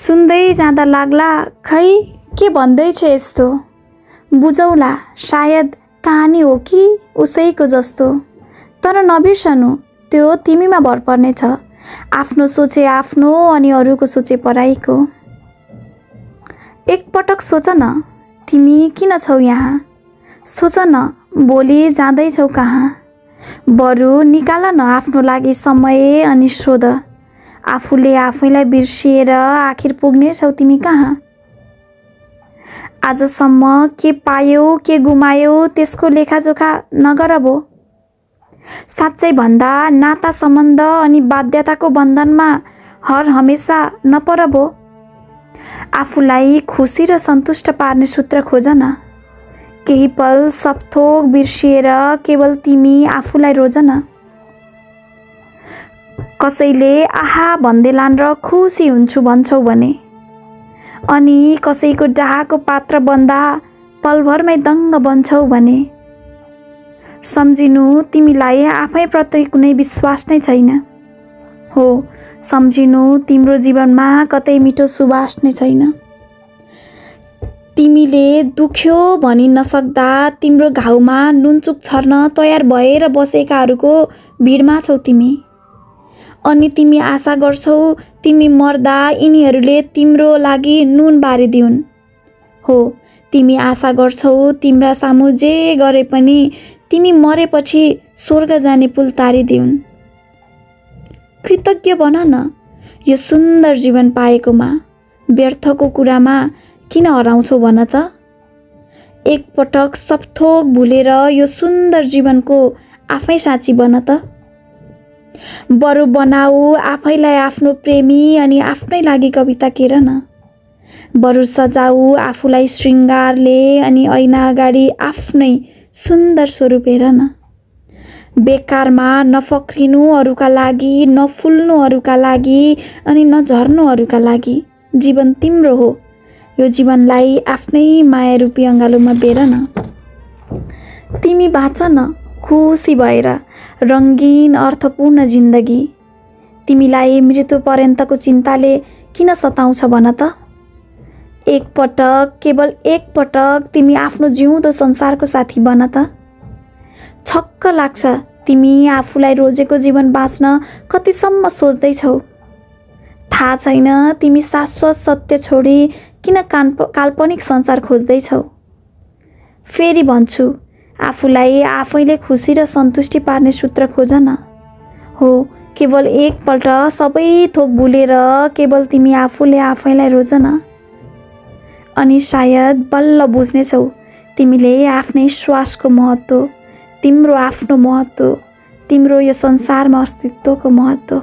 सुन्दै जाँदा लाग्ला खै के भन्दैछ यस्तो, बुझौला सायद कहानी हो कि उसैको जस्तो। तर नबिर्सनु त्यो तिमीमा भर पर्नेछ, आफ्नो सोचे आफ्नो अनि अरूको सोचे पराईको। एकपटक सोच न तिमी किन छौ यहाँ, सोच न भोलि जाँदैछौ कहाँ। बरु निकाल न आफ्नो लागि समय अनि सोध, आफूले आफैलाई बिर्सिएर आखिर पुग्नेछौ तिमी कहाँ। आजसम्म के पायौ के गुमायौ त्यसको लेखाजोखा नगर भो। साँच्चै भन्दा नाता सम्बन्ध अनि बाध्यताको बन्धनमा हर हमेसा नपर भो। आफूलाई खुसी र सन्तुष्ट पार्ने सूत्र खोज न। केही पल सब थोक बिर्सिएर केवल तिमी आफूलाई रोज न। कसैले आहा भन्देलान् र खुसी हुन्छु भन्छौ भने, अनि कसैको डाहाको पात्र बन्दा पलभरमै दङ्ग बन्छौ भने, सम्झिनु तिमीलाई आफैप्रति कुनै विश्वास नै छैन। हो, सम्झिनु तिम्रो जीवनमा कतै मिठो सुवास नै छैन। तिमीले दुख्यो भनि नसक्दा तिम्रो घाउमा नुनचुक छर्न तयार भएर बसेकाहरूको भिडमा छौ तिमी। अनि तिमी आशा गर्छौ तिमी मर्दा यिनीहरूले तिम्रो लागि नुन बारिदिउन्। हो, तिमी आशा गर्छौ तिम्रा सामु जे गरे पनि तिमी मरेपछि स्वर्ग जाने पुल तारिदिउन्। कृतज्ञ बन न यो सुन्दर जीवन पाएकोमा, व्यर्थको कुरामा किन हराउँछौ भन त। एकपटक सब थोक भुलेर यो सुन्दर जीवनको आफै साँची बन त। बरु बनाऊ आफैलाई आफ्नो प्रेमी अनि आफ्नै लागि कविता केर न। बरु सजाऊ आफूलाई श्रृङ्गारले अनि ऐना अगाडि आफ्नै सुन्दर स्वरूप हेर न। बेकारमा नफक्रिनु अरूका लागि, नफुल्नु अरूका लागि अनि नझर्नु अरूका लागि। जीवन तिम्रो हो, यो जीवनलाई आफ्नै माया रूपी अँगालोमा बेर न। तिमी बाँच न खुसी भएर रङ्गीन अर्थपूर्ण जिन्दगी। तिमीलाई मृत्यु पर्यन्तको चिन्ताले किन सताउँछ भन त। एकपटक, केवल एकपटक तिमी आफ्नो जिउँदो संसारको साथी बन त। छक्क लाग्छ तिमी आफूलाई रोजेको जीवन बाँच्न कतिसम्म सोच्दैछौ। थाहा छैन तिमी शाश्वत सत्य छोडी किन काल्पनिक संसार खोज्दैछौ। फेरि भन्छु, आफूलाई आफैले खुसी र सन्तुष्टि पार्ने सूत्र खोज न। हो, केवल एकपल्ट सबै थोक भुलेर केवल तिमी आफूले आफैलाई रोज न। अनि सायद बल्ल बुझ्नेछौ तिमीले आफ्नै श्वासको महत्त्व, तिम्रो आफ्नो महत्त्व, तिम्रो यो संसारमा अस्तित्वको महत्त्व।